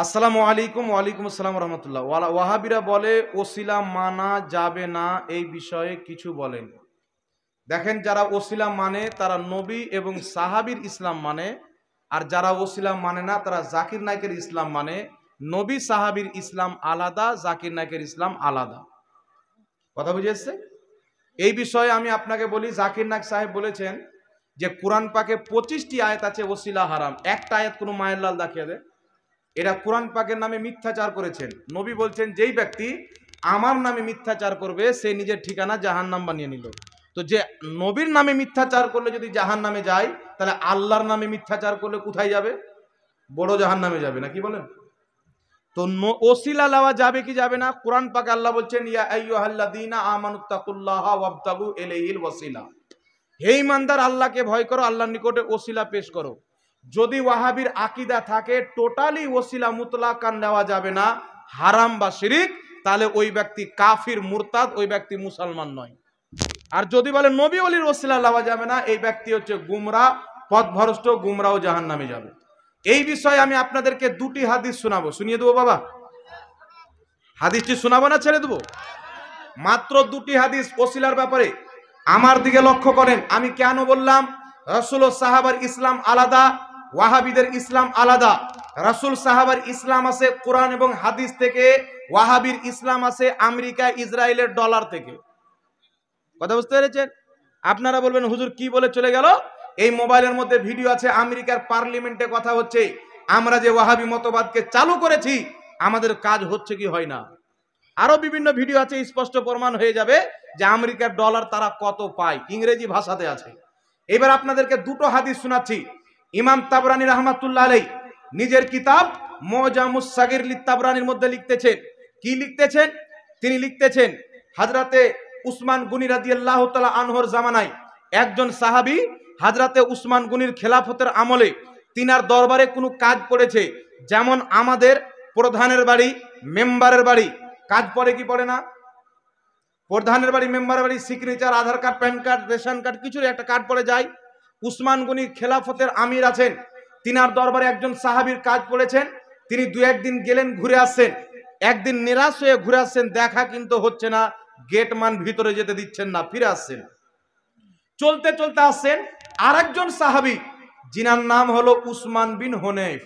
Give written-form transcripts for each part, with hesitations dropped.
আসসালামু আলাইকুম। ওয়ালাইকুম আসসালাম রহমতুল্লাহ। ওয়াহাবিরা বলে ওসিলা মানা যাবে না, এই বিষয়ে কিছু বলেন। দেখেন, যারা ওসিলা মানে তারা নবী এবং সাহাবীর ইসলাম মানে, আর যারা ওসিলা মানে না তারা জাকির নায়কের ইসলাম মানে। নবী সাহাবীর ইসলাম আলাদা, জাকির নায়কের ইসলাম আলাদা। কথা বুঝে এসছে? এই বিষয়ে আমি আপনাকে বলি, জাকির নায়ক সাহেব বলেছেন যে কোরআন পাকে 25টি আয়াত আছে ওসিলা হারাম। একটা আয়াত কোনো মায়ের লাল দেখিয়ে দেয়। এরা কোরআন পাকের নামে মিথ্যাচার করেছেন। নবী বলছেন যেই ব্যক্তি আমার নামে মিথ্যাচার করবে সে নিজের ঠিকানা জাহান্নাম বানিয়ে নিল। তো যে নবীর নামে মিথ্যাচার করলে যদি জাহান্নামে যায়, তাহলে আল্লাহর নামে মিথ্যাচার করলে কোথায় যাবে? বড় জাহান্নামে যাবে, না কি বলেন? তো ওসিলা লওয়া যাবে কি যাবে না? কোরআন পাকে আল্লাহ বলছেন ইয়া আইয়ুহাল্লাযীনা আমানুত্তাকুল্লাহা ওয়াবতাগু ইলাইহিল ওয়াসিলা। হে ঈমানদার, আল্লাহকে ভয় করো, আল্লাহর নিকটে ওসিলা পেশ করো। যদি ওয়াহাবির আকীদা থাকে টোটালি ওসিলা মুতলাকান নেওয়া যাবে না, হারাম বা শিরিক, তাহলে ওই ব্যক্তি কাফির মুরতাদ, ওই ব্যক্তি মুসলমান নয়। আর যদি বলে নবী ওলির ওসিলা নেওয়া যাবে না, এই ব্যক্তি হচ্ছে গুমরাহ, পথভ্রষ্ট, গুমরাহ, জাহান্নামে যাবে। এই বিষয়ে আমি আপনাদেরকে দুটি হাদিস শোনাবো। শুনিয়ে দেবো বাবা? হাদিসটি শোনাবো না ছেড়ে দেবো? মাত্র দুটি হাদিস ওসিলার ব্যাপারে। আমার দিকে লক্ষ্য করেন। আমি কেন বললাম রাসূল ও সাহাবার ইসলাম আলাদা, ওয়াহাবিদের ইসলাম আলাদা? রাসূল সাহাবার ইসলাম আছে কোরআন এবং হাদিস থেকে, ওয়াহাবির ইসলাম আছে আমেরিকা ইসরায়েলের ডলার থেকে। কথা বুঝতে পেরেছেন? আপনারা বলবেন হুজুর কি বলে চলে গেল? এই মোবাইলের মধ্যে ভিডিও আছে, আমেরিকার পার্লামেন্টে কথা হচ্ছে। আমরা যে ওয়াহাবি মতবাদকে চালু করেছি, আমাদের কাজ হচ্ছে কি হয় না। আরো বিভিন্ন ভিডিও আছে, স্পষ্ট প্রমাণ হয়ে যাবে যে আমেরিকার ডলার তারা কত পায়, ইংরেজি ভাষাতে আছে। এবার আপনাদেরকে দুটো হাদিস শোনাচ্ছি। ইমাম তাবরানী রাহমাতুল্লাহ আলাইহি নিজের কিতাব মুজামুস সাগীর লিত-তাবরানীর মধ্যে লিখতেছেন। কি লিখতেছেন? তিনি লিখতেছেন হযরতে উসমান গনি রাদিয়াল্লাহু তাআলা আনহুর জামানায় একজন সাহাবী হযরতে উসমান গনির খেলাফতের আমলে তিনার দরবারে কোনো কাজ পড়েছে। যেমন আমাদের প্রধানের বাড়ি, মেম্বারের বাড়ি কাজ পড়ে কি পড়ে না? প্রধানের বাড়ি, মেম্বারের বাড়ি signature, Aadhaar card, PAN card, ration card, কিছুর একটা কার্ড পড়ে যায়। উসমান গনি খেলাফতের আমির আছেন, তিনার দরবারে একজন সাহাবীর কাজ পড়েছেন। তিনি দু একদিন গেলেন, ঘুরে আসছেন। একদিন নিরাশ হয়ে ঘুরে আসছেন, দেখা কিন্তু হচ্ছে না, গেটম্যান ভিতরে যেতে দিচ্ছেন না, ফিরে আসছেন। চলতে চলতে আসছেন আরেকজন সাহাবী, যিনার নাম হলো উসমান বিন হুনাইফ।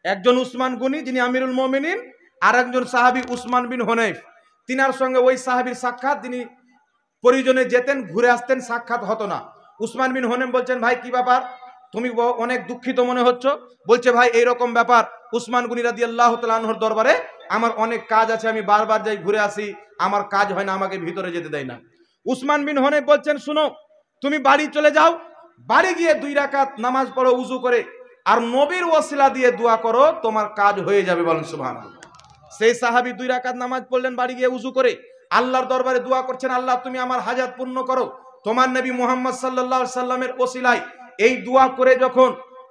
একজন উসমান গনি যিনি আমিরুল মুমিনিন, আর একজন সাহাবী উসমান বিন হুনাইফ। তিনার সঙ্গে ওই সাহাবীর সাক্ষাৎ, তিনি পরিজনে যেতেন, ঘুরে আসতেন, সাক্ষাৎ হতো না। উসমান বিন হুনাইফ বলছেন, ভাই কি ব্যাপার, তুমি অনেক দুঃখিত মনে হচ্ছ? বলছে, ভাই এইরকম ব্যাপার, উসমান গনি রাদিয়াল্লাহু তাআলা আনহুর দরবারে আমার অনেক কাজ আছে, আমি বারবার যাই, ঘুরে আসি, আমার কাজ হয় না, আমাকে ভিতরে যেতে দেয় না। উসমান বিন হুনাইফ বলছেন, শুনো, তুমি বাড়ি চলে যাও, বাড়ি গিয়ে 2 রাকাত নামাজ পড়ো উযু করে, আর নবীর ওসিলা দিয়ে দোয়া করো, তোমার কাজ হয়ে যাবে। বলেন সুবহানাল্লাহ। সেই সাহাবী 2 রাকাত নামাজ পড়লেন, বাড়ি গিয়ে উযু করে আল্লাহর দরবারে দোয়া করছেন, আল্লাহ তুমি আমার হাজাত পূর্ণ করো তোমার নবী মুহাম্মদ সাল্লাল্লাহু আলাইহি সাল্লামের ওসিলায়। এই দোয়া করে যখন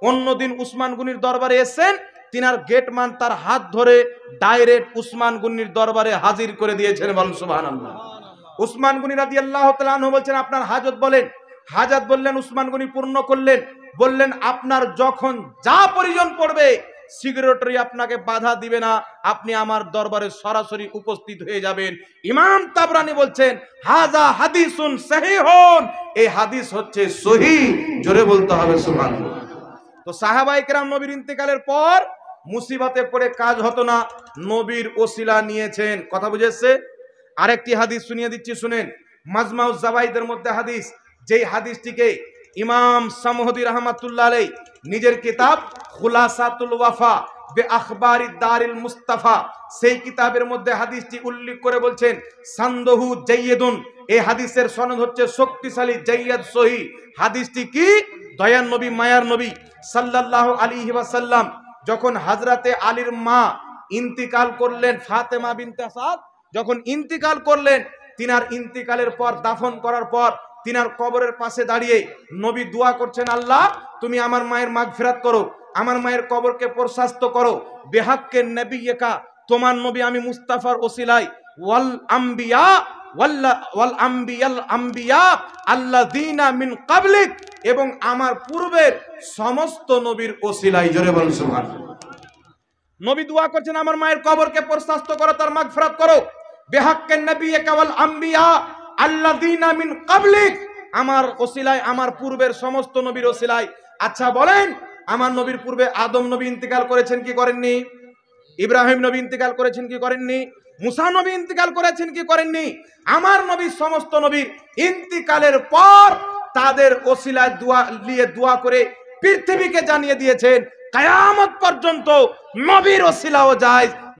অন্যদিন উসমান গনির দরবারে এসেছেন, তিনার গেটম্যান তার হাত ধরে ডাইরেক্ট উসমান গনির দরবারে হাজির করে দিয়েছেন। বলেন সুবহানাল্লাহ। উসমান গনি রাদিয়াল্লাহু তাআলা আনহু বলছেন, আপনার হাজত বলেন। হাজাত বললেন, উসমান গনি পূর্ণ করলেন। বললেন, আপনার যখন যা প্রয়োজন পড়বে সিকিউরিটি আপনাকে বাধা দিবে না, আপনি আমার দরবারে সরাসরি উপস্থিত হয়ে যাবেন। ইমাম তাবরানী বলছেন, হাযা হাদিসুন সহিহুন, এই হাদিস হচ্ছে সহিহ। জোরে বলতে হবে সুবহানাল্লাহ। তো সাহাবায়ে কেরাম নবীর ইন্তেকালের পর মুসিবতে পড়ে কাজ হতো না, নবীর ওসিলা নিয়েছেন। কথা বুঝেছে? আরেকটি হাদিস শুনিয়ে দিচ্ছি, শুনেন। মাজমাউজ জাওয়াইদের মধ্যে হাদিস, যেই হাদিসটিকে ইমাম সামহদি রাহমাতুল্লাহ আলাইহি নিজের কিতাব খুলাসাতুল ওয়াফা বে আখবারিদ দারিল মুস্তাফা, সেই কিতাবের মধ্যে হাদিসটি উল্লেখ করে বলছেন, সানদহু জাইয়্যিদুন, এই হাদিসের সনদ হচ্ছে শক্তিশালী, জাইয়্যিদ, সহিহ। হাদিসটি কি? দয়ার নবী, মায়ার নবী সাল্লাল্লাহু আলাইহি ওয়াসাল্লাম যখন হযরতে আলীর মা ইন্তিকাল করলেন, ফাতেমা বিনতে আসাদ যখন ইন্তিকাল করলেন, তিনার ইন্তিকালের পর, দাফন করার পর, তিনার কবরের পাশে দাঁড়িয়ে নবী দোয়া করছেন, আল্লাহ তুমি আমার মায়ের মাগফিরাত করো, আমার মায়ের কবরকে প্রশস্ত করো, বিহাক্কে নবিয়্যিকা, তোমার নবী আমি মুস্তাফার ওসিলায়, ওয়াল আম্বিয়া ওয়াল আম্বিয়াল আম্বিয়া আল্লাযীনা মিন ক্বাবলিক, এবং আমার পূর্বের সমস্ত নবীর ওসিলায়। জোরে বলুন সুবহানাল্লাহ। নবী দোয়া করছেন আমার মায়ের কবরকে প্রশস্ত করো, তার মাগফিরাত করো। বিহাক্কিন নাবিয়্যিকা ওয়াল আম্বিয়া আল্লাযীনা মিন ক্বাবলিক, আমার ওসিলায়, আমার পূর্বের সমস্ত নবীর ওসিলায়। আচ্ছা বলেন, আমার নবীর পূর্বে আদম নবী ইন্তিকাল করেছেন কি করেননি? ইব্রাহিম নবী ইন্তিকাল করেছেন কি করেননি? মুসা নবী ইন্তিকাল করেছেন কি করেননি? আমার নবীর সমস্ত নবীর ইন্তিকালের পর তাদের ওসিলায় দোয়া নিয়ে দোয়া করে পৃথিবীকে জানিয়ে দিয়েছেন কিয়ামত পর্যন্ত নবীর ওসিলাও জায়েজ,